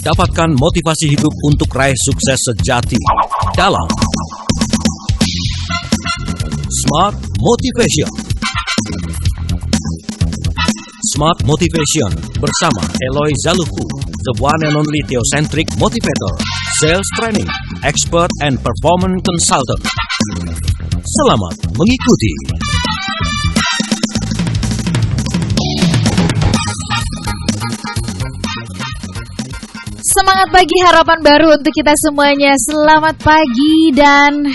Dapatkan motivasi hidup untuk raih sukses sejati dalam Smart Motivation. Smart Motivation bersama Eloy Zaluku, the one and only theocentric motivator, sales training, expert and performance consultant. Selamat mengikuti. Semangat pagi, harapan baru untuk kita semuanya. Selamat pagi dan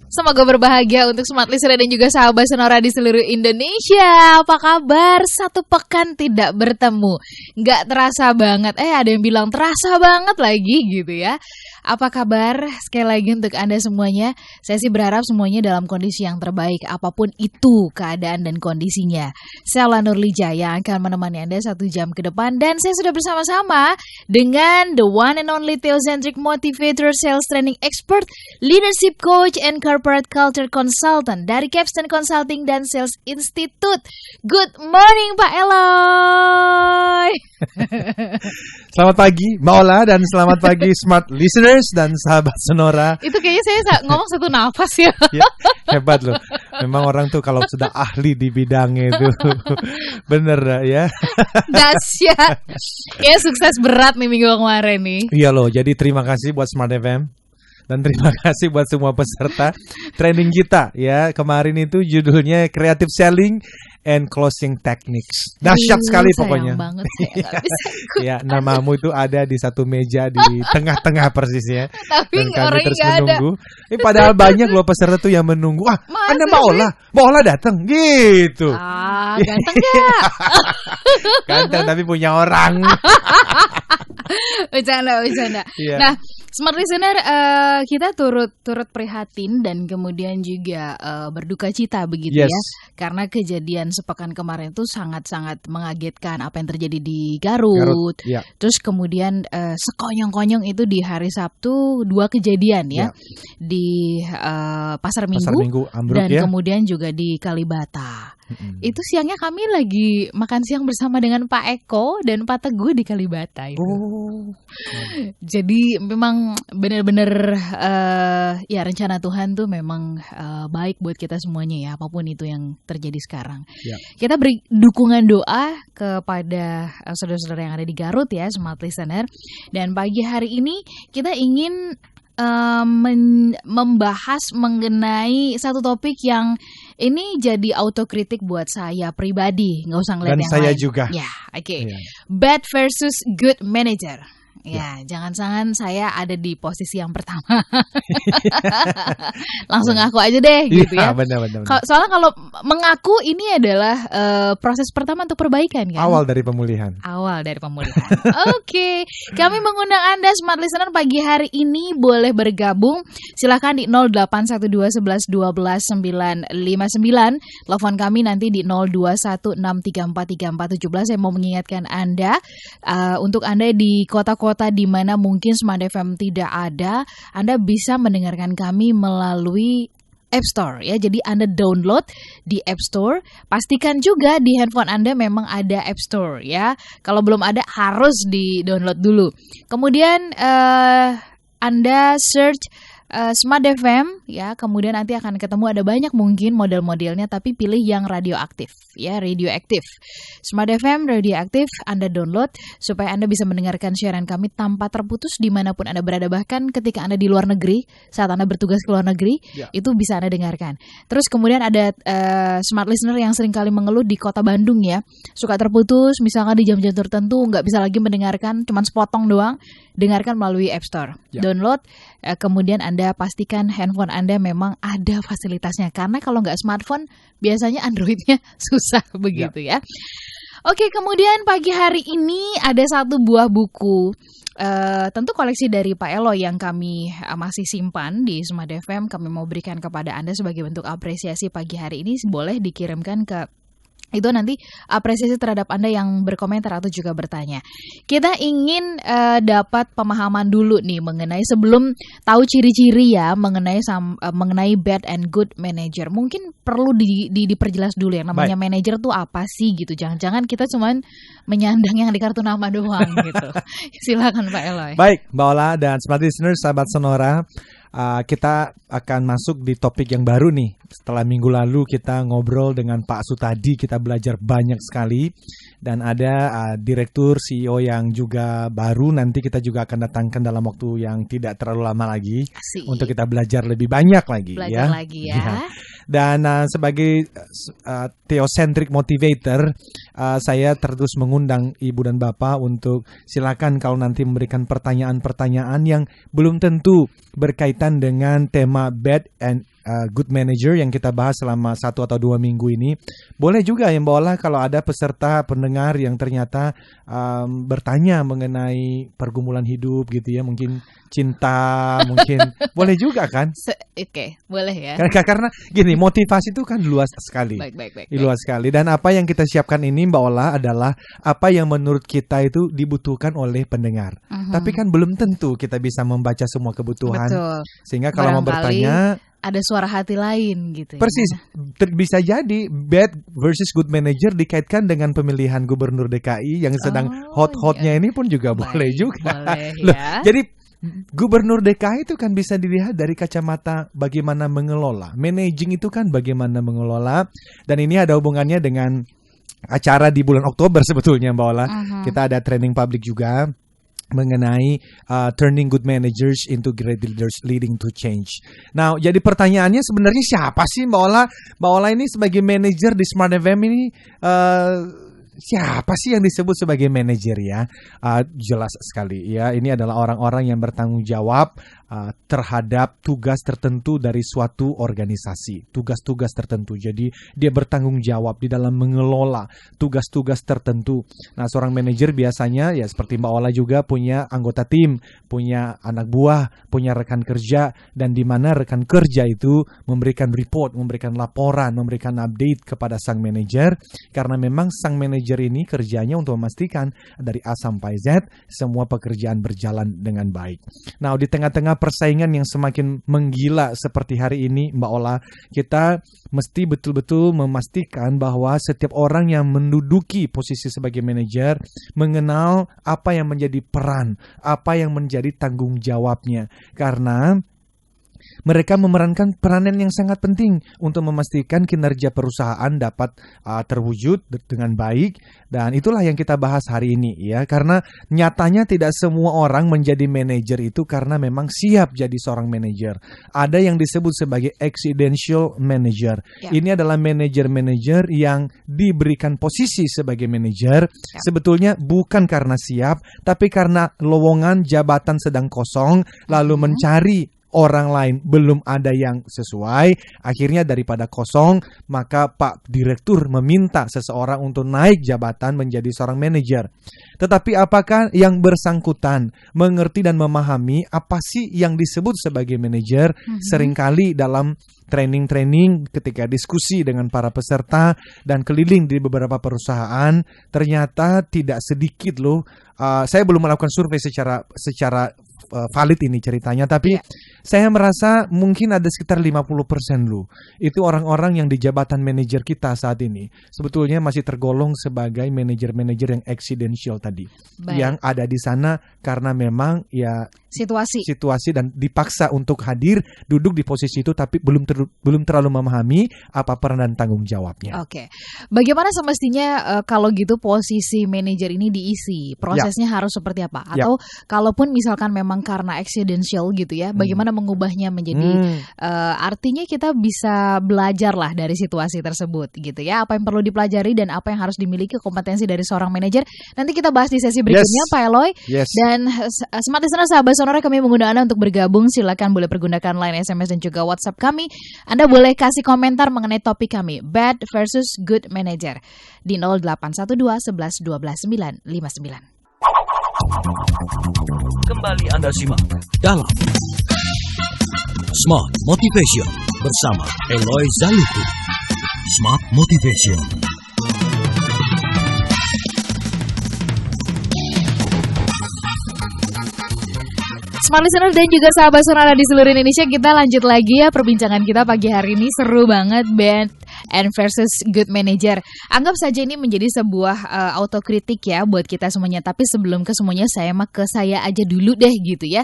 semoga berbahagia untuk Smart Listener dan juga sahabat Sonora di seluruh Indonesia. Apa kabar? Satu pekan tidak bertemu. Nggak terasa banget. Ada yang bilang terasa banget lagi gitu ya. Apa kabar? Sekali lagi untuk Anda semuanya. Saya sih berharap semuanya dalam kondisi yang terbaik, apapun itu keadaan dan kondisinya. Saya Ella Nurlijaya yang akan menemani Anda 1 jam ke depan. Dan saya sudah bersama-sama dengan the one and only theocentric motivator, sales training expert, leadership coach, and corporate culture consultant dari Capstan Consulting dan Sales Institute. Good morning Pak Eloy. Selamat pagi Mbak Ola dan selamat pagi Smart Listeners dan sahabat Sonora. Itu kayaknya saya ngomong satu nafas ya. Ya, hebat loh. Memang orang tuh kalau sudah ahli di bidangnya itu bener ya. Dahsyat. Ya sukses berat nih minggu kemarin nih. Iya loh, jadi terima kasih buat Smart FM. Dan terima kasih buat semua peserta training kita ya. Kemarin itu judulnya Creative Selling and Closing Techniques. Dahsyat sekali pokoknya. Banget, saya bisa ya, namamu itu ada di satu meja di tengah-tengah persis ya. Tapi dan kami terus ada. menunggu. Padahal banyak loh peserta tuh yang menunggu. Anda Mbak Ola datang gitu. Ganteng gak? Ganteng tapi punya orang. Bercanda. Yeah. Nah, Smart Listener, kita turut prihatin dan kemudian juga berduka cita begitu ya, karena kejadian sepekan kemarin itu sangat-sangat mengagetkan apa yang terjadi di Garut. Yeah. Terus kemudian sekonyong-konyong itu di hari Sabtu 2 kejadian ya, di Pasar Minggu Ambruk, dan kemudian juga di Kalibata. Itu siangnya kami lagi makan siang bersama dengan Pak Eko dan Pak Teguh di Kalibata itu. Jadi memang benar-benar ya rencana Tuhan tuh memang baik buat kita semuanya ya, apapun itu yang terjadi sekarang. Kita beri dukungan doa kepada saudara-saudara yang ada di Garut ya, Smart Listener. Dan pagi hari ini kita ingin membahas mengenai satu topik yang ini jadi autokritik buat saya pribadi, nggak usah ngeliat dan yang saya lain. juga. Ya, oke. Bad versus good manager. Jangan-jangan saya ada di posisi yang pertama. Langsung ngaku aja deh gitu ya. Benar. Soalnya kalau mengaku ini adalah proses pertama untuk perbaikan kan. Awal dari pemulihan. Oke. Kami mengundang Anda Smart Listener pagi hari ini boleh bergabung. Silakan di 0812 11 12 959. Telepon kami nanti di 0216343417. Saya mau mengingatkan Anda untuk Anda di kota-kota di mana mungkin Smart FM tidak ada, Anda bisa mendengarkan kami melalui App Store ya. Jadi Anda download di App Store, pastikan juga di handphone Anda memang ada App Store ya. Kalau belum ada harus di-download dulu. Kemudian Anda search Smart FM ya, kemudian nanti akan ketemu ada banyak mungkin model-modelnya, tapi pilih yang radioaktif ya, radioaktif. Smart FM radioaktif Anda download supaya Anda bisa mendengarkan siaran kami tanpa terputus dimanapun Anda berada, bahkan ketika Anda di luar negeri, saat Anda bertugas ke luar negeri itu bisa Anda dengarkan. Terus kemudian ada Smart Listener yang sering kali mengeluh di kota Bandung ya, suka terputus misalkan di jam-jam tertentu nggak bisa lagi mendengarkan, cuman sepotong doang. Dengarkan melalui App Store, download, kemudian Anda pastikan handphone Anda memang ada fasilitasnya, karena kalau nggak smartphone biasanya Androidnya susah begitu ya. Oke, kemudian pagi hari ini ada satu buah buku, tentu koleksi dari Pak Eloy yang kami masih simpan di Smart FM. Kami mau berikan kepada Anda sebagai bentuk apresiasi pagi hari ini. Boleh dikirimkan ke Itu nanti apresiasi terhadap Anda yang berkomentar atau juga bertanya. Kita ingin dapat pemahaman dulu nih mengenai sebelum tahu ciri-ciri ya mengenai bad and good manager. Mungkin perlu diperjelas dulu yang namanya manager tuh apa sih gitu. Jangan-jangan kita cuman menyandang yang di kartu nama doang gitu. Silakan Pak Eloy. Baik, Mbak Ola dan smart listeners, sahabat Sonora. Kita akan masuk di topik yang baru nih. Setelah minggu lalu kita ngobrol dengan Pak Sutadi, kita belajar banyak sekali. Dan ada direktur CEO yang juga baru, nanti kita juga akan datangkan dalam waktu yang tidak terlalu lama lagi. Asik. Untuk kita belajar lebih banyak lagi. Belajar lagi ya. Dan sebagai theocentric motivator, saya terus mengundang Ibu dan Bapak untuk silakan kalau nanti memberikan pertanyaan-pertanyaan yang belum tentu berkaitan dengan tema bad and good manager yang kita bahas selama 1 atau 2 minggu ini. Boleh juga yang Mbak kalau ada peserta pendengar yang ternyata bertanya mengenai pergumulan hidup gitu ya, mungkin cinta, mungkin boleh juga kan? Oke, boleh ya. Karena gini, motivasi itu kan luas sekali. Baik. Luas sekali. Dan apa yang kita siapkan ini Mbak Ola adalah apa yang menurut kita itu dibutuhkan oleh pendengar. Tapi kan belum tentu kita bisa membaca semua kebutuhan. Betul. Sehingga kalau mau bertanya, ada suara hati lain gitu. Persis, bisa jadi bad versus good manager dikaitkan dengan pemilihan gubernur DKI yang sedang hot-hotnya ini pun juga boleh juga. Boleh, Loh, ya. jadi gubernur DKI itu kan bisa dilihat dari kacamata bagaimana mengelola. Managing itu kan bagaimana mengelola. Dan ini ada hubungannya dengan acara di bulan Oktober sebetulnya Mbak Ola. Kita ada training public juga mengenai turning good managers into great leaders leading to change. Nah, jadi pertanyaannya sebenarnya siapa sih Mbak Ola? Mbak Ola ini sebagai manajer di Smart FM ini siapa sih yang disebut sebagai manajer ya? Jelas sekali ya, ini adalah orang-orang yang bertanggung jawab terhadap tugas tertentu dari suatu organisasi, tugas-tugas tertentu. Jadi dia bertanggung jawab di dalam mengelola tugas-tugas tertentu. Nah, seorang manajer biasanya ya seperti Mbak Ola juga punya anggota tim, punya anak buah, punya rekan kerja, dan di mana rekan kerja itu memberikan report, memberikan laporan, memberikan update kepada sang manajer, karena memang sang manajer ini kerjanya untuk memastikan dari A sampai Z semua pekerjaan berjalan dengan baik. Nah, di tengah-tengah persaingan yang semakin menggila seperti hari ini, Mbak Ola, kita mesti betul-betul memastikan bahwa setiap orang yang menduduki posisi sebagai manajer mengenal apa yang menjadi peran, apa yang menjadi tanggung jawabnya. Karena mereka memerankan peranan yang sangat penting untuk memastikan kinerja perusahaan dapat terwujud dengan baik, dan itulah yang kita bahas hari ini ya. Karena nyatanya tidak semua orang menjadi manajer itu karena memang siap jadi seorang manajer. Ada yang disebut sebagai accidental manager. Ini adalah manajer-manajer yang diberikan posisi sebagai manajer sebetulnya bukan karena siap, tapi karena lowongan jabatan sedang kosong, lalu mencari orang lain belum ada yang sesuai. Akhirnya daripada kosong, maka Pak Direktur meminta seseorang untuk naik jabatan menjadi seorang manajer. Tetapi apakah yang bersangkutan mengerti dan memahami apa sih yang disebut sebagai manajer? Seringkali dalam training-training, ketika diskusi dengan para peserta dan keliling di beberapa perusahaan, ternyata tidak sedikit loh. Saya belum melakukan survei secara valid ini ceritanya, tapi saya merasa mungkin ada sekitar 50% loh. Itu orang-orang yang di jabatan manajer kita saat ini sebetulnya masih tergolong sebagai manajer-manajer yang accidental tadi. Yang ada di sana karena memang ya situasi dan dipaksa untuk hadir duduk di posisi itu, tapi belum terlalu memahami apa peran dan tanggung jawabnya. Oke. Bagaimana semestinya kalau gitu posisi manajer ini diisi? Prosesnya harus seperti apa? Atau kalaupun misalkan memang karena accidental gitu ya, bagaimana mengubahnya menjadi artinya kita bisa belajar lah dari situasi tersebut gitu ya. Apa yang perlu dipelajari dan apa yang harus dimiliki kompetensi dari seorang manajer. Nanti kita bahas di sesi berikutnya Pak Eloy. Dan Smart Listener, sahabat Sonora, kami mengundang Anda untuk bergabung. Silakan boleh pergunakan line SMS dan juga WhatsApp kami. Anda boleh kasih komentar mengenai topik kami, bad versus good manager, di 0812 11 12 959. Kembali Anda simak dalam Smart Motivation bersama Eloy Zaluku. Smart Motivation. Smart Listener dan juga sahabat Sonora di seluruh Indonesia, kita lanjut lagi ya perbincangan kita pagi hari ini. Seru banget, bad and versus good manager. Anggap saja ini menjadi sebuah autokritik ya buat kita semuanya. Tapi sebelum ke semuanya, saya mah ke saya aja dulu deh gitu ya.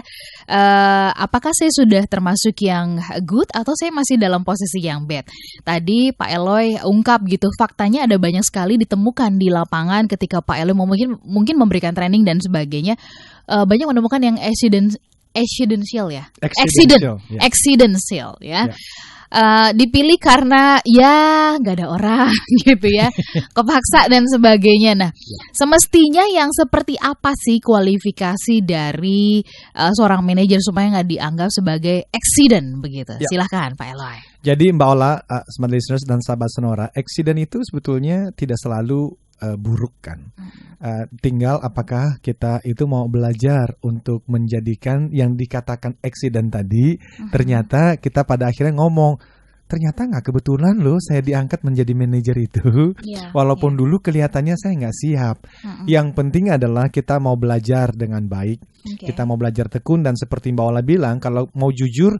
Apakah saya sudah termasuk yang good atau saya masih dalam posisi yang bad? Tadi Pak Eloy ungkap gitu, faktanya ada banyak sekali ditemukan di lapangan ketika Pak Eloy mungkin memberikan training dan sebagainya. Banyak menemukan yang accidental ya. Accidental ya. Dipilih karena ya nggak ada orang gitu ya, kepaksa dan sebagainya. Nah, semestinya yang seperti apa sih kualifikasi dari seorang manajer supaya nggak dianggap sebagai accident begitu? Silahkan Pak Eloy. Jadi Mbak Ola, Smart Listeners dan sahabat Sonora, accident itu sebetulnya tidak selalu buruk kan. Tinggal apakah kita itu mau belajar untuk menjadikan yang dikatakan accident tadi, ternyata kita pada akhirnya ngomong, ternyata nggak kebetulan loh saya diangkat menjadi manajer itu. Walaupun dulu kelihatannya saya nggak siap. Yang penting adalah kita mau belajar dengan baik, kita mau belajar tekun, dan seperti Mbak Ola bilang, kalau mau jujur,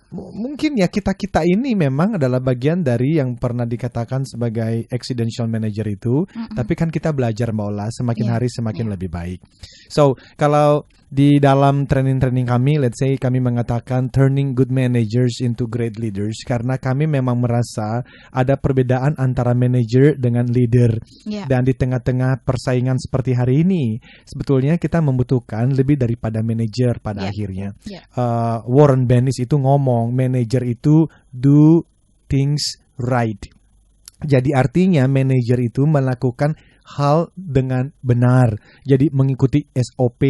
mungkin ya kita ini memang adalah bagian dari yang pernah dikatakan sebagai accidental manager itu, tapi kan kita belajar Mbak Ola, semakin hari semakin lebih baik. So kalau di dalam training kami, let's say kami mengatakan turning good managers into great leaders, karena kami memang merasa ada perbedaan antara manager dengan leader. Dan di tengah-tengah persaingan seperti hari ini, sebetulnya kita membutuhkan lebih daripada manager pada akhirnya. Warren Bennis itu ngomong, manager itu do things right. Jadi artinya manajer itu melakukan hal dengan benar. Jadi mengikuti SOP,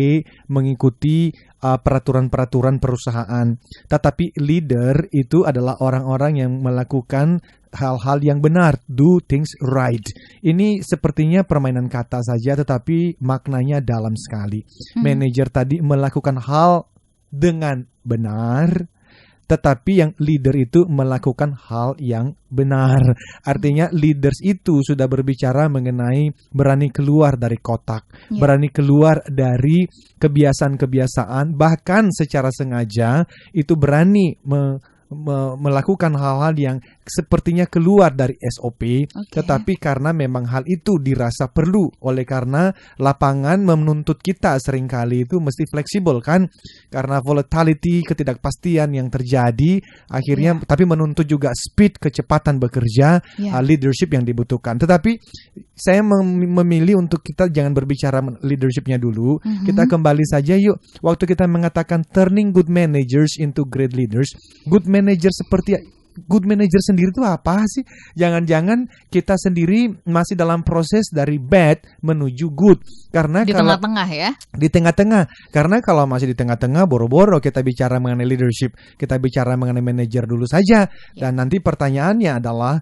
mengikuti peraturan-peraturan perusahaan. Tetapi leader itu adalah orang-orang yang melakukan hal-hal yang benar, do things right. Ini sepertinya permainan kata saja, tetapi maknanya dalam sekali. Manajer tadi melakukan hal dengan benar, tetapi yang leader itu melakukan hal yang benar. Artinya leaders itu sudah berbicara mengenai berani keluar dari kotak, berani keluar dari kebiasaan-kebiasaan, bahkan secara sengaja itu berani melakukan hal-hal yang sepertinya keluar dari SOP, tetapi karena memang hal itu dirasa perlu, oleh karena lapangan menuntut kita seringkali itu mesti fleksibel kan, karena volatility, ketidakpastian yang terjadi akhirnya, tapi menuntut juga speed, kecepatan bekerja, leadership yang dibutuhkan. Tetapi saya memilih untuk kita jangan berbicara leadershipnya dulu, kita kembali saja yuk, waktu kita mengatakan turning good managers into great leaders, good manager seperti good manager sendiri itu apa sih? Jangan-jangan kita sendiri masih dalam proses dari bad menuju good. Karena di tengah-tengah ya? Di tengah-tengah. Karena kalau masih di tengah-tengah, boro-boro kita bicara mengenai leadership, kita bicara mengenai manajer dulu saja. Dan nanti pertanyaannya adalah,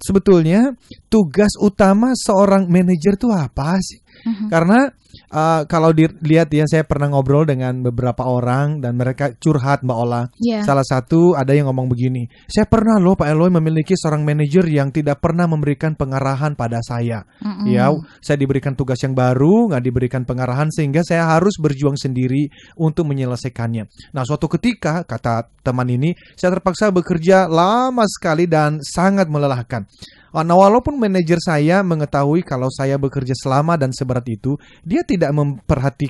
sebetulnya tugas utama seorang manajer itu apa sih? Karena kalau dilihat ya, saya pernah ngobrol dengan beberapa orang dan mereka curhat Mbak Ola. Salah satu ada yang ngomong begini, saya pernah loh Pak Eloy memiliki seorang manajer yang tidak pernah memberikan pengarahan pada saya. Ya, saya diberikan tugas yang baru, nggak diberikan pengarahan, sehingga saya harus berjuang sendiri untuk menyelesaikannya. Nah, suatu ketika, kata teman ini, saya terpaksa bekerja lama sekali dan sangat melelahkan. Nah, walaupun manajer saya mengetahui kalau saya bekerja selama dan seberat itu, dia tidak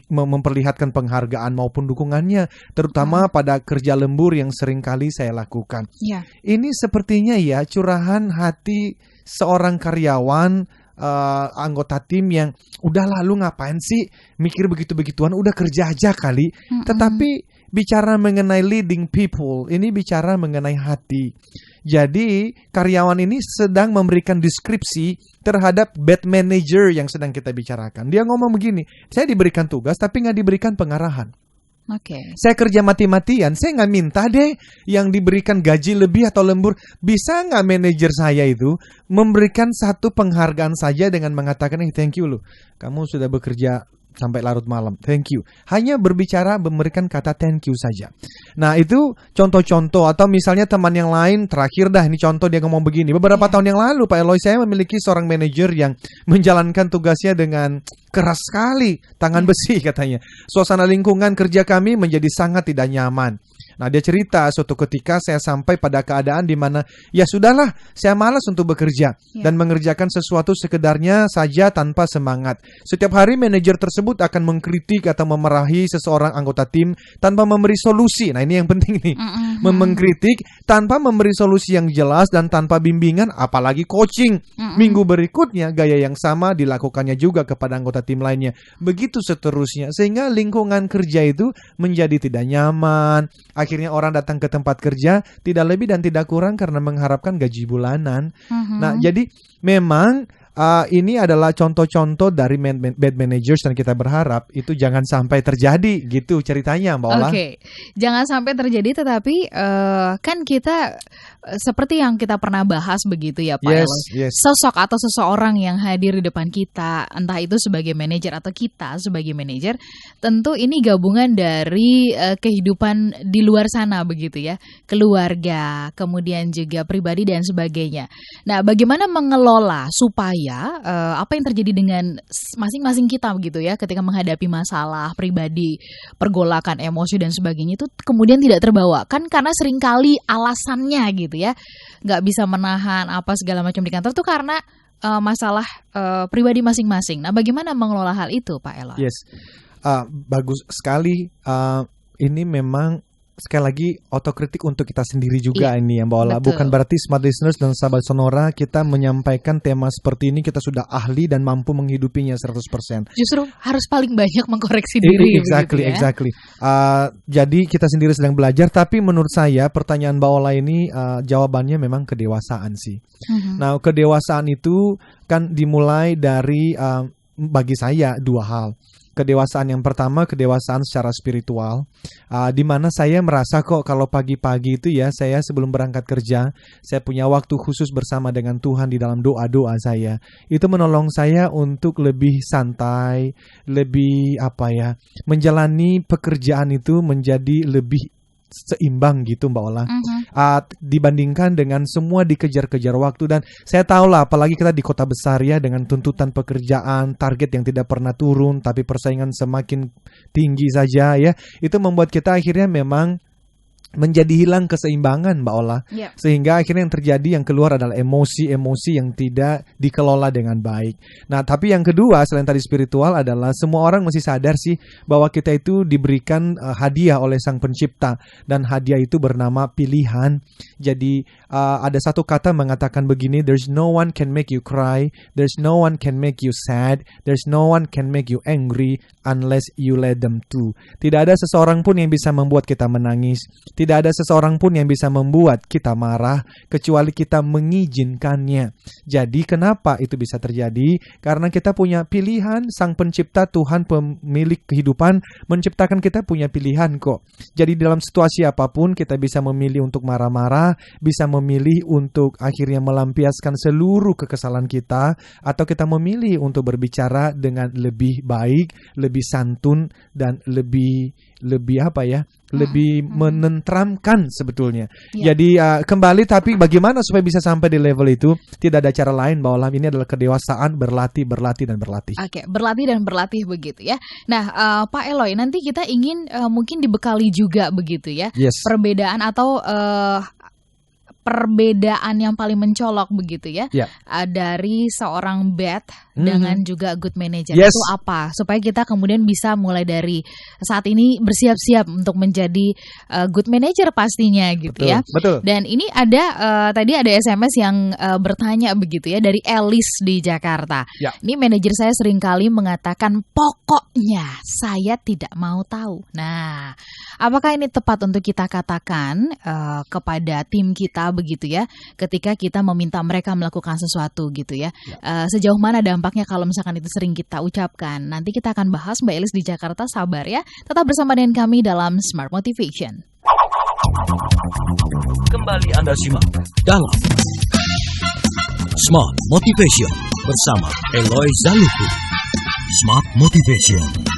memperlihatkan penghargaan maupun dukungannya, terutama pada kerja lembur yang sering kali saya lakukan. Ini sepertinya ya curahan hati seorang karyawan, anggota tim yang udah lalu ngapain sih mikir begitu-begituan, udah kerja aja kali. Tetapi bicara mengenai leading people, ini bicara mengenai hati. Jadi karyawan ini sedang memberikan deskripsi terhadap bad manager yang sedang kita bicarakan. Dia ngomong begini, saya diberikan tugas tapi nggak diberikan pengarahan. Saya kerja mati-matian, saya nggak minta deh yang diberikan gaji lebih atau lembur. Bisa nggak manajer saya itu memberikan satu penghargaan saja dengan mengatakan, thank you loh, kamu sudah bekerja sampai larut malam. Thank you. Hanya berbicara memberikan kata thank you saja. Nah, itu contoh-contoh. Atau misalnya teman yang lain, terakhir dah ini contoh dia ngomong begini. Beberapa tahun yang lalu Pak Eloy, saya memiliki seorang manajer yang menjalankan tugasnya dengan keras sekali, tangan besi katanya. Suasana lingkungan kerja kami menjadi sangat tidak nyaman. Nah, dia cerita suatu ketika saya sampai pada keadaan di mana ya sudahlah, saya malas untuk bekerja dan mengerjakan sesuatu sekedarnya saja tanpa semangat. Setiap hari manajer tersebut akan mengkritik atau memarahi seseorang anggota tim tanpa memberi solusi. Nah, ini yang penting nih. Mengkritik tanpa memberi solusi yang jelas dan tanpa bimbingan, apalagi coaching. Minggu berikutnya gaya yang sama dilakukannya juga kepada anggota tim lainnya. Begitu seterusnya, sehingga lingkungan kerja itu menjadi tidak nyaman. Akhirnya orang datang ke tempat kerja tidak lebih dan tidak kurang karena mengharapkan gaji bulanan. Nah, jadi memang ini adalah contoh-contoh dari bad managers dan kita berharap itu jangan sampai terjadi gitu ceritanya Mbak Ola. Oke, jangan sampai terjadi, tetapi kan kita seperti yang kita pernah bahas begitu ya Pak Eloy. Sosok atau seseorang yang hadir di depan kita, entah itu sebagai manajer atau kita sebagai manajer, tentu ini gabungan dari kehidupan di luar sana begitu ya, keluarga, kemudian juga pribadi dan sebagainya. Nah, bagaimana mengelola supaya apa yang terjadi dengan masing-masing kita begitu ya ketika menghadapi masalah pribadi, pergolakan emosi dan sebagainya itu kemudian tidak terbawa, kan karena seringkali alasannya gitu ya nggak bisa menahan apa segala macam di kantor tuh karena masalah pribadi masing-masing. Nah, bagaimana mengelola hal itu Pak Eloy? Bagus sekali. Ini memang sekali lagi otokritik untuk kita sendiri juga ini ya Mbak Ola. Bukan berarti smart listeners dan sahabat Sonora kita menyampaikan tema seperti ini kita sudah ahli dan mampu menghidupinya 100%. Justru harus paling banyak mengkoreksi diri. Exactly. Jadi kita sendiri sedang belajar, tapi menurut saya pertanyaan Mbak Ola ini jawabannya memang kedewasaan sih. Nah, kedewasaan itu kan dimulai dari bagi saya dua hal. Kedewasaan yang pertama, kedewasaan secara spiritual, di mana saya merasa kok kalau pagi-pagi itu ya, saya sebelum berangkat kerja, saya punya waktu khusus bersama dengan Tuhan di dalam doa-doa saya. Itu menolong saya untuk lebih santai, lebih menjalani pekerjaan itu menjadi lebih seimbang gitu Mbak Ola. Dibandingkan dengan semua dikejar-kejar waktu. Dan saya tahu lah, apalagi kita di kota besar ya, dengan tuntutan pekerjaan, target yang tidak pernah turun tapi persaingan semakin tinggi saja ya, itu membuat kita akhirnya memang menjadi hilang keseimbangan Mbak Ola. Sehingga akhirnya yang terjadi, yang keluar adalah emosi-emosi yang tidak dikelola dengan baik. Nah, tapi yang kedua selain tadi spiritual adalah semua orang mesti sadar sih bahwa kita itu diberikan hadiah oleh Sang Pencipta, dan hadiah itu bernama pilihan. Jadi ada satu kata mengatakan begini, there's no one can make you cry, there's no one can make you sad, there's no one can make you angry unless you let them to. Tidak ada seseorang pun yang bisa membuat kita menangis. Tidak ada seseorang pun yang bisa membuat kita marah kecuali kita mengizinkannya. Jadi kenapa itu bisa terjadi? Karena kita punya pilihan. Sang Pencipta, Tuhan pemilik kehidupan, menciptakan kita punya pilihan kok. Jadi dalam situasi apapun kita bisa memilih untuk marah-marah, bisa memilih untuk akhirnya melampiaskan seluruh kekesalan kita, atau kita memilih untuk berbicara dengan lebih baik, lebih santun, dan lebih menenteramkan sebetulnya. Jadi kembali, tapi bagaimana supaya bisa sampai di level itu? Tidak ada cara lain Mbak Olam. Ini adalah kedewasaan, berlatih dan berlatih. Oke, berlatih dan berlatih begitu ya. Nah, Pak Eloy, nanti kita ingin mungkin dibekali juga begitu ya. Perbedaan atau perbedaan yang paling mencolok begitu ya, dari seorang bad dengan juga good manager. Itu apa? Supaya kita kemudian bisa mulai dari saat ini bersiap-siap untuk menjadi good manager pastinya gitu. Betul. Dan ini ada tadi ada SMS yang bertanya begitu ya, dari Elis di Jakarta. Ini manajer saya seringkali mengatakan pokoknya saya tidak mau tahu. Nah, apakah ini tepat untuk kita katakan kepada tim kita begitu ya, ketika kita meminta mereka melakukan sesuatu gitu ya? Sejauh mana dampaknya kalau misalkan itu sering kita ucapkan? Nanti kita akan bahas. Mbak Elis di Jakarta, sabar ya, tetap bersama dengan kami dalam Smart Motivation. Kembali Anda simak dalam Smart Motivation bersama Eloy Zaluku. Smart Motivation.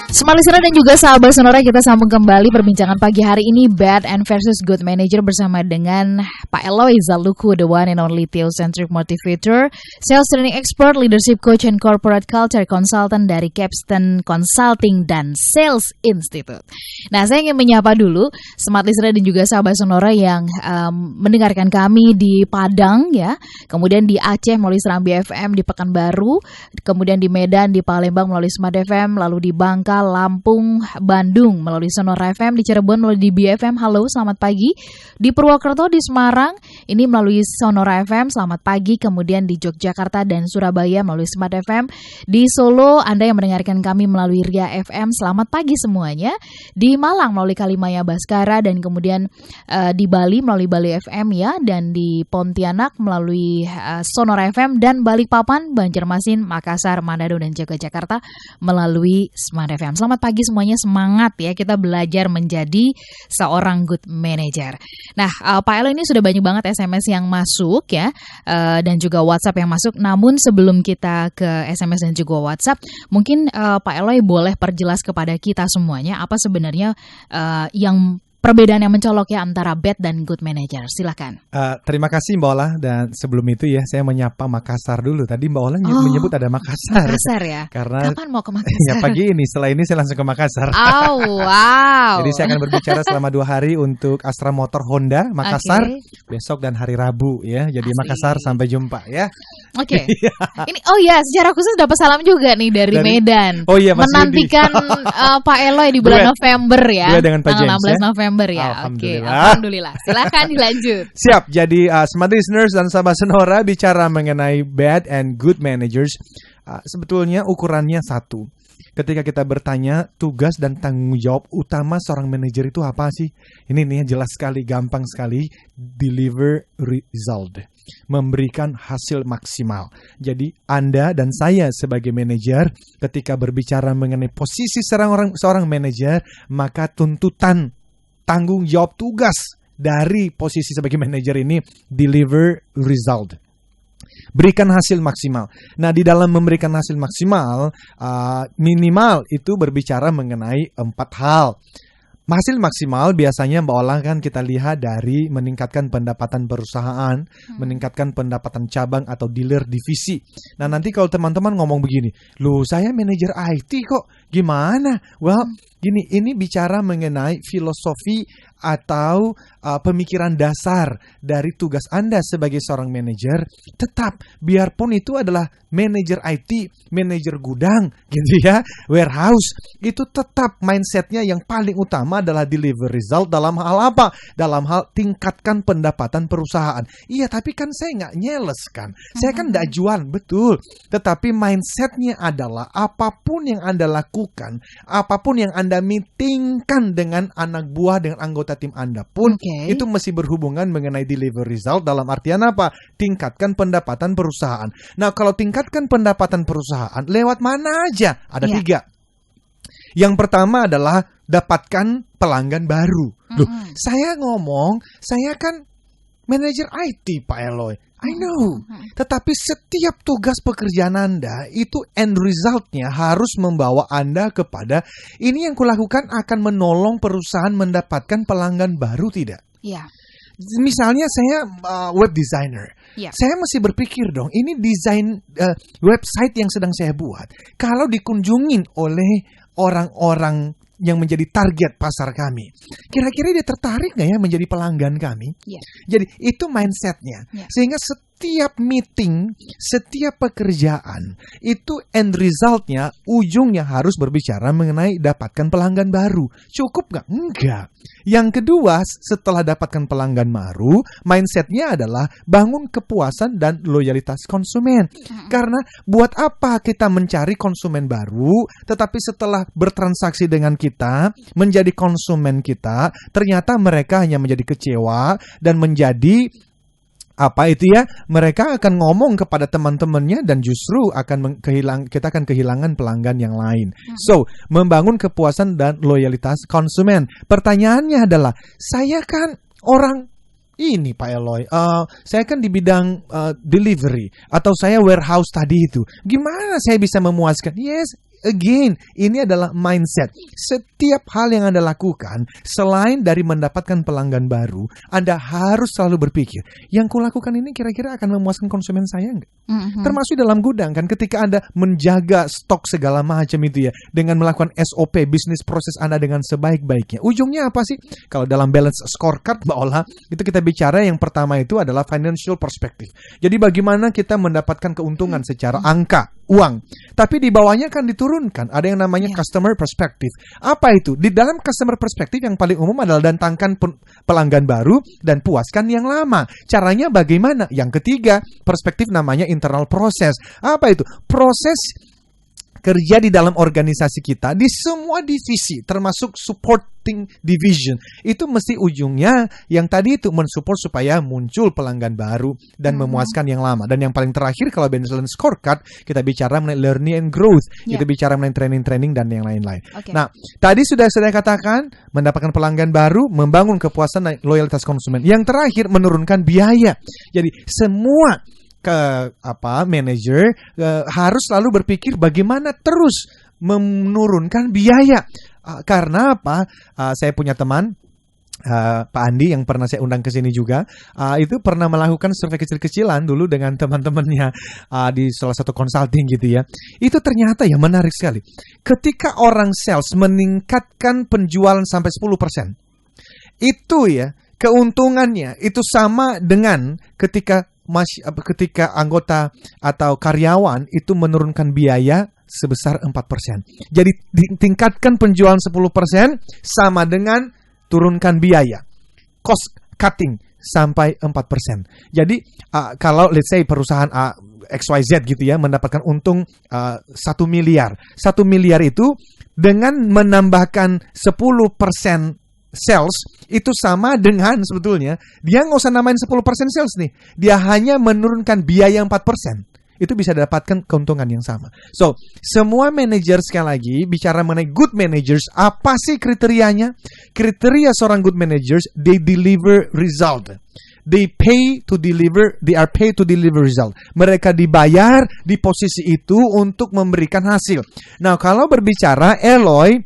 Smart listener dan juga sahabat Sonora, kita sambung kembali perbincangan pagi hari ini Bad and versus Good Manager bersama dengan Pak Eloy Zaluku, the one and only Theocentric Motivator, Sales Training Expert, Leadership Coach, and Corporate Culture Consultant dari Capstan Consulting dan Sales Institute. Nah, saya ingin menyapa dulu Smart listener dan juga sahabat Sonora yang mendengarkan kami di Padang ya, kemudian di Aceh melalui Serambi FM, di Pekanbaru, kemudian di Medan, di Palembang melalui Smart FM, lalu di Bangka, Lampung, Bandung melalui Sonora FM, di Cirebon melalui DB FM, halo selamat pagi, di Purwokerto, di Semarang ini melalui Sonora FM, selamat pagi, kemudian di Yogyakarta dan Surabaya melalui Smart FM, di Solo Anda yang mendengarkan kami melalui Ria FM, selamat pagi semuanya, di Malang melalui Kalimaya Baskara, dan kemudian di Bali melalui Bali FM ya, dan di Pontianak melalui Sonora FM, dan Balikpapan, Banjarmasin, Makassar, Manado dan juga Jakarta melalui Smart FM. Selamat pagi semuanya, semangat ya, kita belajar menjadi seorang good manager. Nah, Pak Eloy, ini sudah banyak banget SMS yang masuk ya, dan juga WhatsApp yang masuk. Namun sebelum kita ke SMS dan juga WhatsApp, mungkin Pak Eloy boleh perjelas kepada kita semuanya apa sebenarnya yang perbedaan yang mencolok ya antara bad dan good manager. Silakan. Terima kasih Mbak Ola, dan sebelum itu ya saya menyapa Makassar dulu. Tadi Mbak Ola menyebut ada Makassar. Makassar ya. Karena kapan mau ke Makassar? Ya pagi ini. Setelah ini saya langsung ke Makassar. Oh wow. Jadi saya akan berbicara selama 2 hari untuk Astra Motor Honda Makassar, besok dan hari Rabu ya. Jadi Asik. Makassar, sampai jumpa ya. Oke. Ini secara khusus dapat salam juga nih dari Medan. Oh iya, Mas menantikan Pak Eloy di bulan November ya. Duet dengan Pak tanggal James 16 November ya. Alhamdulillah. Oke, alhamdulillah. Silakan dilanjut. Siap. Jadi smart listeners dan sahabat Sonora, bicara mengenai bad and good managers, sebetulnya ukurannya satu. Ketika kita bertanya tugas dan tanggung jawab utama seorang manajer itu apa sih? Ini nih jelas sekali, gampang sekali, deliver result, memberikan hasil maksimal. Jadi Anda dan saya sebagai manajer, ketika berbicara mengenai posisi seorang manajer, maka tuntutan tanggung jawab tugas dari posisi sebagai manajer ini deliver result, berikan hasil maksimal. Nah, di dalam memberikan hasil maksimal, minimal itu berbicara mengenai 4 hal. Hasil maksimal biasanya Mbak Ola kan kita lihat dari meningkatkan pendapatan perusahaan, meningkatkan pendapatan cabang atau dealer divisi. Nah, nanti kalau teman-teman ngomong begini, loh saya manajer IT kok, gimana? Well, gini, ini bicara mengenai filosofi atau pemikiran dasar dari tugas Anda sebagai seorang manajer. Tetap, biarpun itu adalah manajer IT, manajer gudang, gitu ya, warehouse, itu tetap mindsetnya yang paling utama adalah deliver result dalam hal apa? Dalam hal tingkatkan pendapatan perusahaan. Iya, tapi kan saya nggak nyeles kan, saya kan nggak jual, betul. Tetapi mindsetnya adalah apapun yang Anda lakukan, apapun yang Anda meetingkan dengan anak buah, dengan anggota tim Anda pun, itu mesti berhubungan mengenai deliver result dalam artian apa? Tingkatkan pendapatan perusahaan. Nah, kalau tingkatkan pendapatan perusahaan, lewat mana aja? Ada 3. Yang pertama adalah dapatkan pelanggan baru. Loh, saya ngomong, saya kan manajer IT, Pak Eloy. I know. Tetapi setiap tugas pekerjaan Anda itu end resultnya harus membawa Anda kepada ini yang kulakukan akan menolong perusahaan mendapatkan pelanggan baru tidak? Iya. Misalnya saya web designer. Saya mesti berpikir dong, ini desain website yang sedang saya buat, kalau dikunjungin oleh orang-orang yang menjadi target pasar kami, kira-kira dia tertarik nggak ya menjadi pelanggan kami? Jadi itu mindsetnya. Sehingga setiap meeting, setiap pekerjaan, itu end resultnya, ujungnya harus berbicara mengenai dapatkan pelanggan baru. Cukup nggak? Enggak. Yang kedua, setelah dapatkan pelanggan baru, mindsetnya adalah bangun kepuasan dan loyalitas konsumen. Karena buat apa kita mencari konsumen baru, tetapi setelah bertransaksi dengan kita, menjadi konsumen kita, ternyata mereka hanya menjadi kecewa dan menjadi mereka akan ngomong kepada teman-temannya dan justru kita akan kehilangan pelanggan yang lain. So, membangun kepuasan dan loyalitas konsumen. Pertanyaannya adalah, saya kan orang ini Pak Eloy, saya kan di bidang delivery atau saya warehouse tadi itu. Gimana saya bisa memuaskan? Yes, again, ini adalah mindset. Setiap hal yang Anda lakukan, selain dari mendapatkan pelanggan baru, Anda harus selalu berpikir, yang kulakukan ini kira-kira akan memuaskan konsumen saya enggak? Termasuk dalam gudang kan, ketika Anda menjaga stok segala macam itu ya, dengan melakukan SOP, bisnis proses Anda dengan sebaik-baiknya. Ujungnya apa sih? Kalau dalam balance scorecard, Mbak Ola, itu kita bicara yang pertama itu adalah financial perspective. Jadi bagaimana kita mendapatkan keuntungan secara angka, uang. Tapi di bawahnya kan diturunkan. Ada yang namanya customer perspective. Apa itu? Di dalam customer perspective yang paling umum adalah datangkan pelanggan baru dan puaskan yang lama. Caranya bagaimana? Yang ketiga, perspektif namanya internal process. Apa itu? Proses kerja di dalam organisasi kita, di semua divisi, termasuk supporting division, itu mesti ujungnya yang tadi itu mensupport supaya muncul pelanggan baru dan memuaskan yang lama. Dan yang paling terakhir kalau balance scorecard, kita bicara mengenai learning and growth, kita bicara mengenai training dan yang lain-lain. Nah, tadi sudah saya katakan, mendapatkan pelanggan baru, membangun kepuasan dan loyalitas konsumen. Yang terakhir, menurunkan biaya. Jadi semua manajer harus selalu berpikir bagaimana terus menurunkan biaya. Karena apa? Saya punya teman Pak Andi yang pernah saya undang ke sini juga, itu pernah melakukan survei kecil-kecilan dulu dengan teman-temannya di salah satu consulting gitu ya. Itu ternyata ya menarik sekali. Ketika orang sales meningkatkan penjualan sampai 10%, itu ya keuntungannya itu sama dengan ketika anggota atau karyawan itu menurunkan biaya sebesar 4%. Jadi tingkatkan penjualan 10% sama dengan turunkan biaya. Cost cutting sampai 4%. Jadi kalau let's say perusahaan XYZ gitu ya mendapatkan untung 1 miliar. 1 miliar itu dengan menambahkan 10% sales itu sama dengan sebetulnya dia nggak usah namain 10% sales nih, dia hanya menurunkan biaya 4%, itu bisa dapatkan keuntungan yang sama. So semua manajer, sekali lagi bicara mengenai good managers, apa sih kriterianya? Kriteria seorang good managers, they deliver result. They are paid to deliver result. Mereka dibayar di posisi itu untuk memberikan hasil. Nah kalau berbicara Eloy,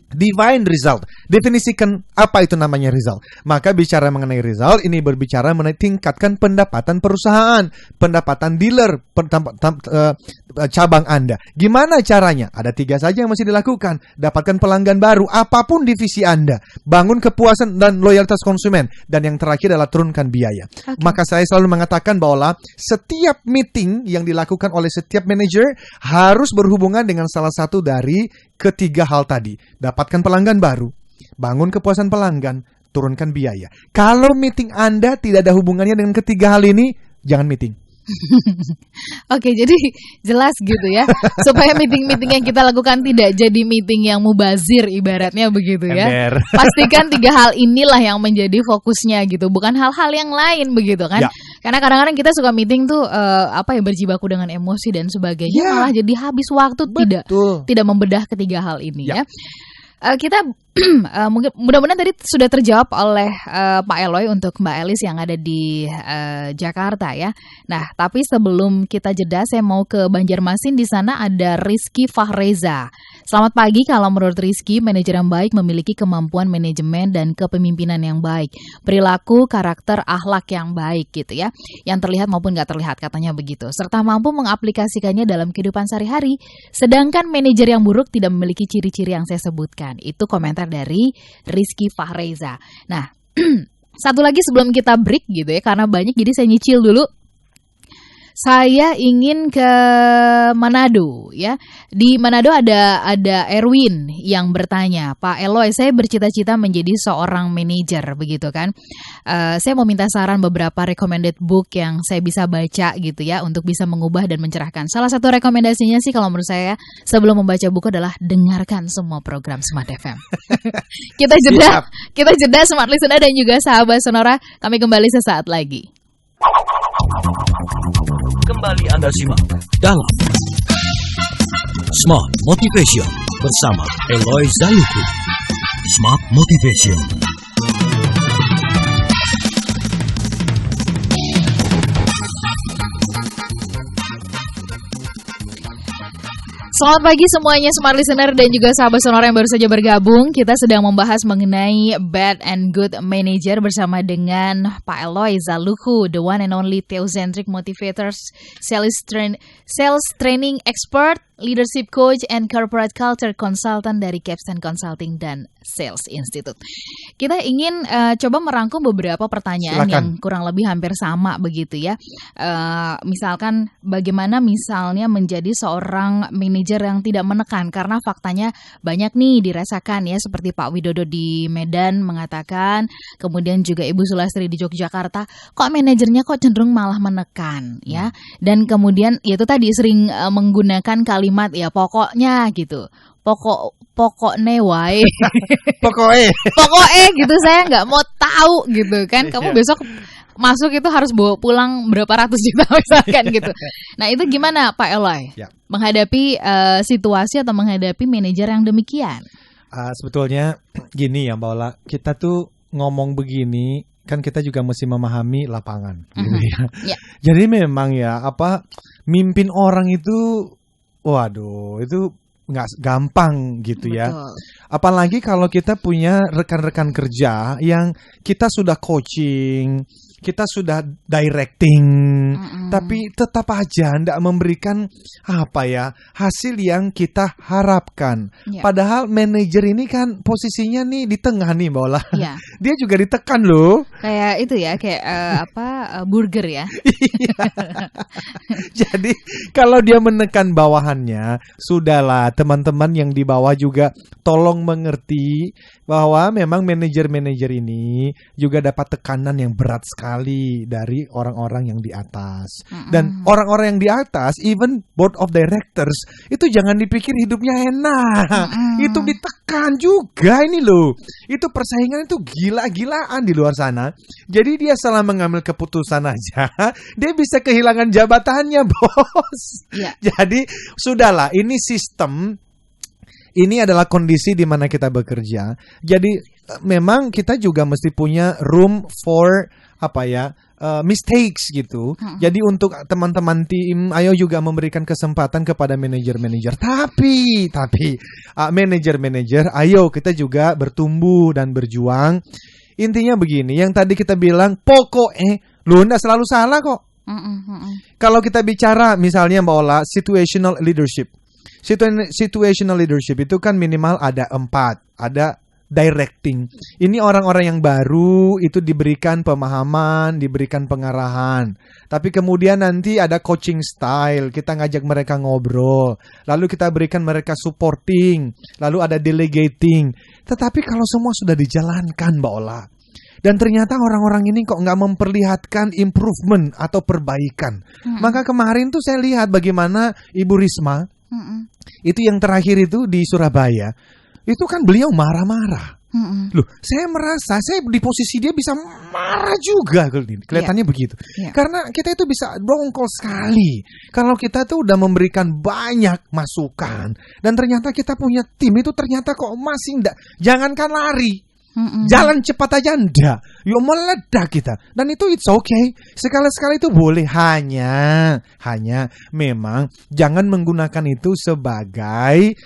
divine result. Definisikan apa itu namanya result. Maka bicara mengenai result, ini berbicara mengenai tingkatkan pendapatan perusahaan, pendapatan dealer, cabang Anda. Gimana caranya? Ada 3 saja yang mesti dilakukan. Dapatkan pelanggan baru, apapun divisi Anda. Bangun kepuasan dan loyalitas konsumen. Dan yang terakhir adalah turunkan biaya. Maka saya selalu mengatakan bahwa setiap meeting yang dilakukan oleh setiap manajer harus berhubungan dengan salah satu dari ketiga hal tadi. Dapatkan pelanggan baru, bangun kepuasan pelanggan, turunkan biaya. Kalau meeting Anda tidak ada hubungannya dengan ketiga hal ini, jangan meeting. Oke, jadi jelas gitu ya, supaya meeting-meeting yang kita lakukan tidak jadi meeting yang mubazir ibaratnya begitu ya. Pastikan 3 hal inilah yang menjadi fokusnya gitu, bukan hal-hal yang lain begitu kan. Karena kadang-kadang kita suka meeting tuh berjibaku dengan emosi dan sebagainya, malah jadi habis waktu tidak membedah ketiga hal ini ya. Kita mungkin mudah-mudahan tadi sudah terjawab oleh Pak Eloy untuk Mbak Elis yang ada di Jakarta ya. Nah, tapi sebelum kita jeda, saya mau ke Banjarmasin. Di sana ada Rizky Fahreza. Selamat pagi. Kalau menurut Rizky, manajer yang baik memiliki kemampuan manajemen dan kepemimpinan yang baik, perilaku, karakter, akhlak yang baik gitu ya, yang terlihat maupun nggak terlihat, katanya begitu, serta mampu mengaplikasikannya dalam kehidupan sehari-hari. Sedangkan manajer yang buruk tidak memiliki ciri-ciri yang saya sebutkan. Itu komentar dari Rizky Fahreza. Nah, satu lagi sebelum kita break gitu ya, karena banyak jadi saya nyicil dulu. Saya ingin ke Manado ya. Di Manado ada Erwin yang bertanya, Pak Eloy, saya bercita-cita menjadi seorang manajer begitu kan. Saya mau minta saran beberapa recommended book yang saya bisa baca gitu ya, untuk bisa mengubah dan mencerahkan. Salah satu rekomendasinya sih kalau menurut saya sebelum membaca buku adalah dengarkan semua program Smart FM. Kita jeda Smart Listener dan juga sahabat Sonora. Kami kembali sesaat lagi. Kembali Anda simak dalam Smart Motivation bersama Eloy Zaluku. Smart Motivation. Selamat pagi semuanya Smart Listener dan juga sahabat Sonora yang baru saja bergabung. Kita sedang membahas mengenai Bad and Good Manager bersama dengan Pak Eloy Zaluhu, the one and only Theocentric Motivators, sales training expert, leadership coach, and corporate culture consultant dari Capstan Consulting dan Sales Institute. Kita ingin coba merangkum beberapa pertanyaan. Silakan. Yang kurang lebih hampir sama begitu ya. Misalkan bagaimana misalnya menjadi seorang manajer yang tidak menekan, karena faktanya banyak nih dirasakan ya, seperti Pak Widodo di Medan mengatakan, kemudian juga Ibu Sulastri di Yogyakarta, kok manajernya kok cenderung malah menekan ya, dan kemudian itu tadi sering menggunakan kalimat ya pokoknya gitu, pokoknya wae, pokoknya gitu, saya nggak mau tahu gitu kan, kamu besok masuk itu harus bawa pulang berapa ratus juta misalkan gitu. Nah itu gimana Pak Eloy menghadapi situasi atau menghadapi manajer yang demikian? Sebetulnya gini ya Mbak Ola, kita tuh ngomong begini kan kita juga mesti memahami lapangan, gitu ya. Jadi memang ya mimpin orang itu, waduh itu nggak gampang gitu. Betul. Ya. Apalagi kalau kita punya rekan-rekan kerja yang kita sudah coaching, kita sudah directing, tapi tetap aja tidak memberikan hasil yang kita harapkan. Padahal manajer ini kan posisinya nih di tengah nih Mbak Ola. Dia juga ditekan loh. Kayak itu ya, kayak burger ya. Jadi kalau dia menekan bawahannya, sudahlah teman-teman yang di bawah juga tolong mengerti bahwa memang manajer-manajer ini juga dapat tekanan yang berat sekali dari orang-orang yang di atas. Dan orang-orang yang di atas, even board of directors, itu jangan dipikir hidupnya enak. Itu ditekan juga ini loh. Itu persaingan itu gila-gilaan di luar sana. Jadi dia salah mengambil keputusan aja, dia bisa kehilangan jabatannya, bos. Jadi sudahlah, ini sistem. Ini adalah kondisi di mana kita bekerja. Jadi memang kita juga mesti punya room for mistakes gitu. Jadi untuk teman-teman tim, ayo juga memberikan kesempatan kepada manajer-manajer. Tapi manajer-manajer, ayo kita juga bertumbuh dan berjuang. Intinya begini, yang tadi kita bilang pokoknya, lu nggak selalu salah kok. Kalau kita bicara misalnya Mbak Ola, situational leadership. Situational leadership itu kan minimal ada 4, ada directing. Ini orang-orang yang baru itu diberikan pemahaman, diberikan pengarahan. Tapi kemudian nanti ada coaching style, kita ngajak mereka ngobrol. Lalu kita berikan mereka supporting, lalu ada delegating. Tetapi kalau semua sudah dijalankan Mbak Ola, dan ternyata orang-orang ini kok nggak memperlihatkan improvement atau perbaikan. Maka kemarin tuh saya lihat bagaimana Ibu Risma, itu yang terakhir itu di Surabaya, itu kan beliau marah-marah. Loh, saya merasa saya di posisi dia bisa marah juga, kelihatannya begitu. Karena kita itu bisa dongkol sekali kalau kita tuh udah memberikan banyak masukan, dan ternyata kita punya tim itu ternyata kok masih enggak, jangankan lari, jalan cepat aja enggak, yuk meledak kita. Dan itu it's okay, sekali-sekali itu boleh, hanya memang jangan menggunakan itu sebagai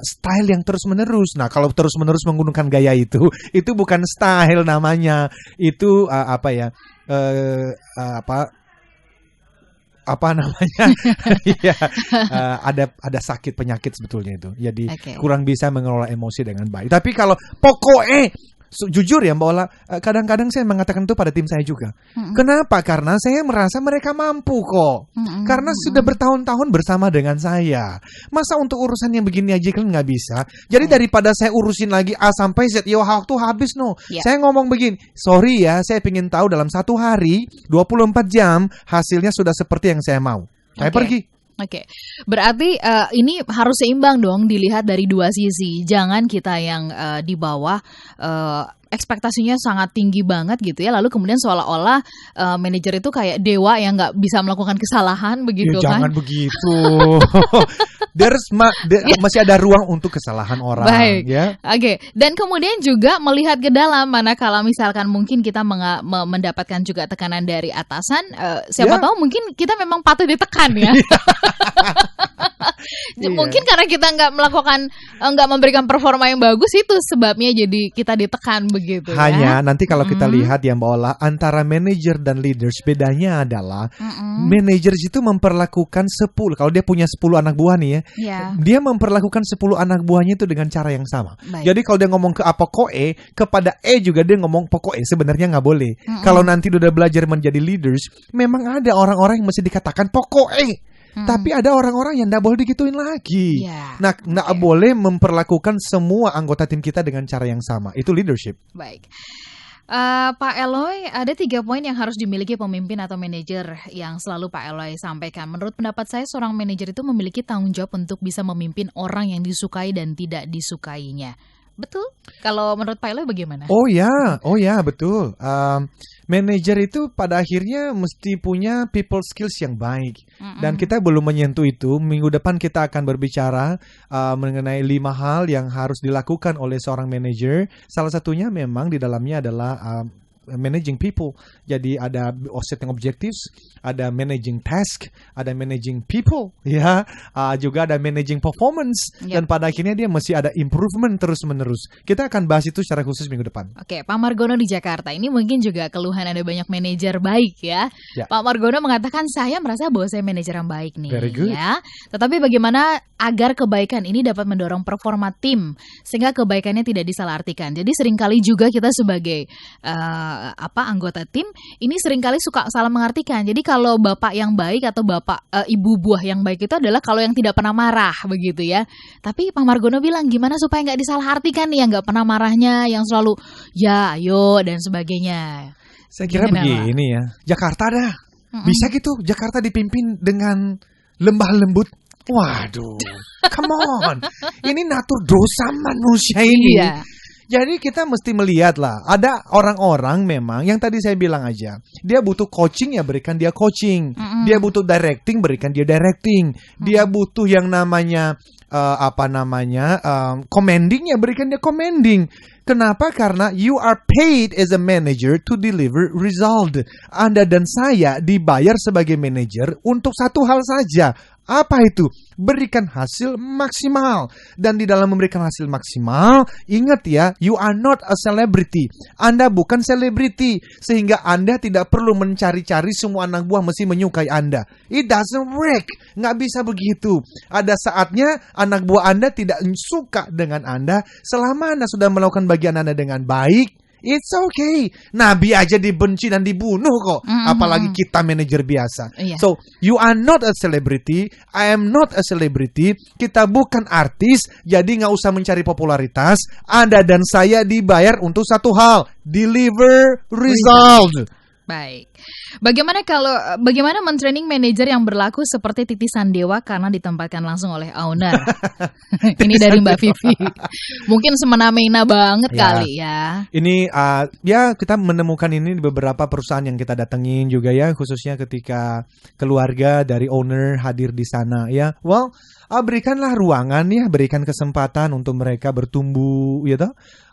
style yang terus-menerus. Nah, kalau terus-menerus menggunakan gaya itu bukan style namanya. Itu ada sakit penyakit sebetulnya itu. Jadi kurang bisa mengelola emosi dengan baik. Tapi kalau pokoknya jujur ya Mbak Ola, kadang-kadang saya mengatakan itu pada tim saya juga. Kenapa? Karena saya merasa mereka mampu kok. Karena sudah bertahun-tahun bersama dengan saya. Masa untuk urusan yang begini aja kan nggak bisa. Jadi daripada saya urusin lagi A sampai Z, waktu habis Saya ngomong begini, sorry ya, saya ingin tahu dalam 1 hari 24 jam hasilnya sudah seperti yang saya mau. Saya pergi. Berarti ini harus seimbang dong, dilihat dari dua sisi. Jangan kita yang di bawah ekspektasinya sangat tinggi banget gitu ya, lalu kemudian seolah-olah manajer itu kayak dewa yang nggak bisa melakukan kesalahan begitu kan? Jangan begitu. Masih ada ruang untuk kesalahan orang. Baik. Ya. Dan kemudian juga melihat ke dalam, manakala misalkan mungkin kita mendapatkan juga tekanan dari atasan, siapa tahu mungkin kita memang patut ditekan ya. Mungkin karena kita nggak melakukan, nggak memberikan performa yang bagus, itu sebabnya jadi kita ditekan begitu. Hanya nanti kalau kita lihat ya Mbak Ola, antara manajer dan leaders bedanya adalah manajer itu memperlakukan 10, kalau dia punya 10 anak buah nih ya, dia memperlakukan 10 anak buahnya itu dengan cara yang sama. Jadi kalau dia ngomong ke A pokoknya, kepada E juga dia ngomong pokoknya, sebenarnya nggak boleh. Kalau nanti udah belajar menjadi leaders, memang ada orang-orang yang mesti dikatakan pokoknya. Tapi ada orang-orang yang nggak boleh digituin lagi. Nah, nggak boleh memperlakukan semua anggota tim kita dengan cara yang sama. Itu leadership. Baik. Pak Eloy, ada 3 poin yang harus dimiliki pemimpin atau manajer yang selalu Pak Eloy sampaikan. Menurut pendapat saya, seorang manajer itu memiliki tanggung jawab untuk bisa memimpin orang yang disukai dan tidak disukainya. Betul? Kalau menurut Pak Eloy bagaimana? Oh ya, betul. Manajer itu pada akhirnya mesti punya people skills yang baik. Dan kita belum menyentuh itu. Minggu depan kita akan berbicara mengenai 5 hal yang harus dilakukan oleh seorang manajer. Salah satunya memang di dalamnya adalah managing people. Jadi ada setting objectives, ada managing task, ada managing people, ya, juga ada managing performance, dan pada akhirnya dia mesti ada improvement terus-menerus. Kita akan bahas itu secara khusus minggu depan. Oke, Pak Margono di Jakarta ini mungkin juga keluhan ada banyak manajer baik ya. Pak Margono mengatakan, saya merasa bahwa saya manajer yang baik nih. Very good. Ya. Tetapi bagaimana agar kebaikan ini dapat mendorong performa tim sehingga kebaikannya tidak disalahartikan. Jadi seringkali juga kita sebagai anggota tim ini seringkali suka salah mengartikan. Jadi kalau bapak yang baik atau bapak ibu buah yang baik itu adalah kalau yang tidak pernah marah begitu ya. Tapi Pak Margono bilang gimana supaya nggak disalahartikan nih, yang nggak pernah marahnya, yang selalu ya ayo dan sebagainya. Saya kira begini ya, Jakarta dah bisa gitu. Jakarta dipimpin dengan lembah lembut. Waduh, come on, ini natur dosa manusia ini. Jadi kita mesti melihat lah, ada orang-orang memang yang tadi saya bilang aja, dia butuh coaching ya berikan dia coaching, dia butuh directing berikan dia directing, dia butuh yang namanya commanding ya berikan dia commanding. Kenapa? Karena you are paid as a manager to deliver result. Anda dan saya dibayar sebagai manajer untuk satu hal saja. Apa itu? Berikan hasil maksimal. Dan di dalam memberikan hasil maksimal, ingat ya, you are not a celebrity. Anda bukan selebriti. Sehingga Anda tidak perlu mencari-cari semua anak buah mesti menyukai Anda. It doesn't work. Nggak bisa begitu. Ada saatnya anak buah Anda tidak suka dengan Anda selama Anda sudah melakukan bagian Anda dengan baik. It's okay. Nabi aja dibenci dan dibunuh kok. Apalagi kita manajer biasa. So, you are not a celebrity. I am not a celebrity. Kita bukan artis. Jadi gak usah mencari popularitas. Anda dan saya dibayar untuk satu hal. Deliver result. Baik. Bagaimana mentraining manajer yang berlaku seperti titisan dewa karena ditempatkan langsung oleh owner? Ini dari Mbak Vivi. Mungkin semena-mena banget kali ya. Ini ya kita menemukan ini di beberapa perusahaan yang kita datengin juga ya, khususnya ketika keluarga dari owner hadir di sana ya. Well, berikanlah ruangan ya, berikan kesempatan untuk mereka bertumbuh gitu.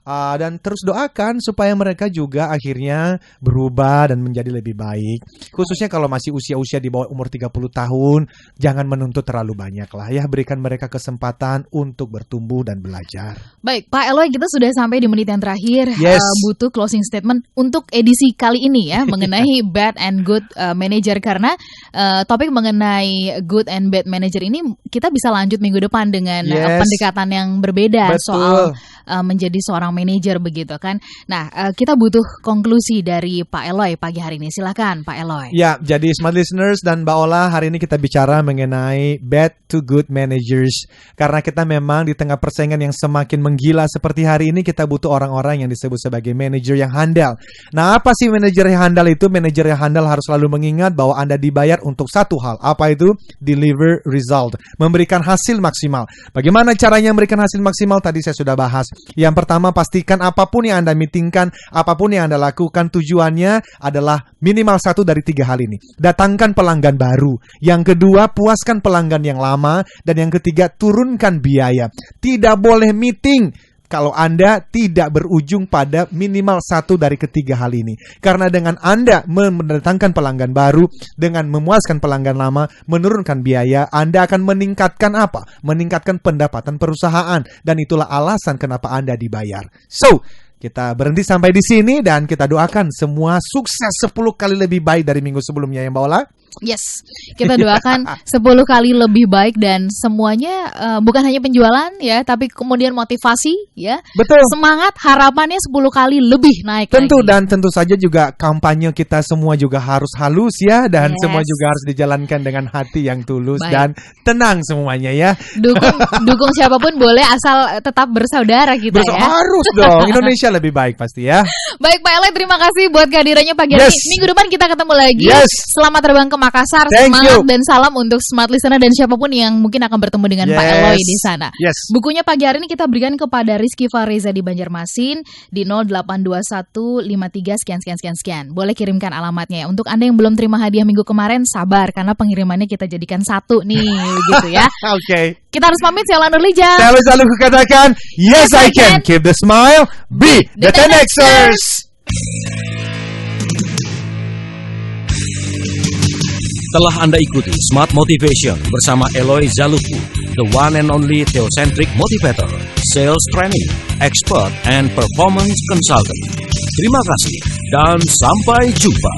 Dan terus doakan supaya mereka juga akhirnya berubah dan menjadi lebih baik. Khususnya kalau masih usia-usia di bawah umur 30 tahun, jangan menuntut terlalu banyak lah ya. Berikan mereka kesempatan untuk bertumbuh dan belajar. Baik, Pak Eloy, kita sudah sampai di menit yang terakhir. Butuh closing statement untuk edisi kali ini ya, mengenai bad and good manager. Karena topik mengenai good and bad manager ini kita bisa lanjut minggu depan dengan pendekatan yang berbeda. Betul. Soal menjadi seorang manajer begitu kan. Nah, kita butuh konklusi dari Pak Eloy pagi hari ini. Silakan Pak Eloy. Ya, jadi smart listeners dan Mbak Ola, hari ini kita bicara mengenai bad to good managers. Karena kita memang di tengah persaingan yang semakin menggila seperti hari ini, kita butuh orang-orang yang disebut sebagai manajer yang handal. Nah, apa sih manajer yang handal itu? Manajer yang handal harus selalu mengingat bahwa Anda dibayar untuk satu hal. Apa itu? Deliver result. Memberikan hasil maksimal. Bagaimana caranya memberikan hasil maksimal? Tadi saya sudah bahas. Yang pertama, pastikan apapun yang Anda meetingkan, apapun yang Anda lakukan, tujuannya adalah minimal 1 dari 3 hal ini. Datangkan pelanggan baru. Yang kedua, puaskan pelanggan yang lama. Dan yang ketiga, turunkan biaya. Tidak boleh meeting kalau Anda tidak berujung pada minimal satu dari ketiga hal ini. Karena dengan Anda mendatangkan pelanggan baru, dengan memuaskan pelanggan lama, menurunkan biaya, Anda akan meningkatkan apa? Meningkatkan pendapatan perusahaan. Dan itulah alasan kenapa Anda dibayar. So, kita berhenti sampai di sini dan kita doakan semua sukses 10 kali lebih baik dari minggu sebelumnya ya Mbak Ola. Yes, kita doakan 10 kali lebih baik dan semuanya bukan hanya penjualan ya, tapi kemudian motivasi ya. Betul. Semangat, harapannya 10 kali lebih naik Tentu lagi. dan tentu saja juga kampanye kita semua juga harus halus ya, dan Yes. semua juga harus dijalankan dengan hati yang tulus Baik. dan tenang semuanya ya. Dukung siapapun boleh asal tetap bersaudara kita ya. Harus dong, Indonesia lebih baik pasti ya. Baik Pak Eloy, terima kasih buat kehadirannya pagi hari Yes. ini. Minggu depan kita ketemu lagi. Yes. Selamat terbang ke Makassar. Thank Semangat you. dan salam untuk smart listener dan siapapun yang mungkin akan bertemu dengan Pak Yes. Eloy di sana. Yes. Bukunya pagi hari ini kita berikan kepada Rizky Fareza di Banjarmasin di 082153 sekian. Boleh kirimkan alamatnya ya. Untuk Anda yang belum terima hadiah minggu kemarin, sabar karena pengirimannya kita jadikan satu nih gitu ya. Oke. Kita harus pamit, saya Lanur Lija. Saya selalu katakan, yes I can. Keep the smile, be the 10Xers. Telah Anda ikuti Smart Motivation bersama Eloy Zaluku, the one and only Theocentric Motivator, Sales Training, Expert, and Performance Consultant. Terima kasih dan sampai jumpa.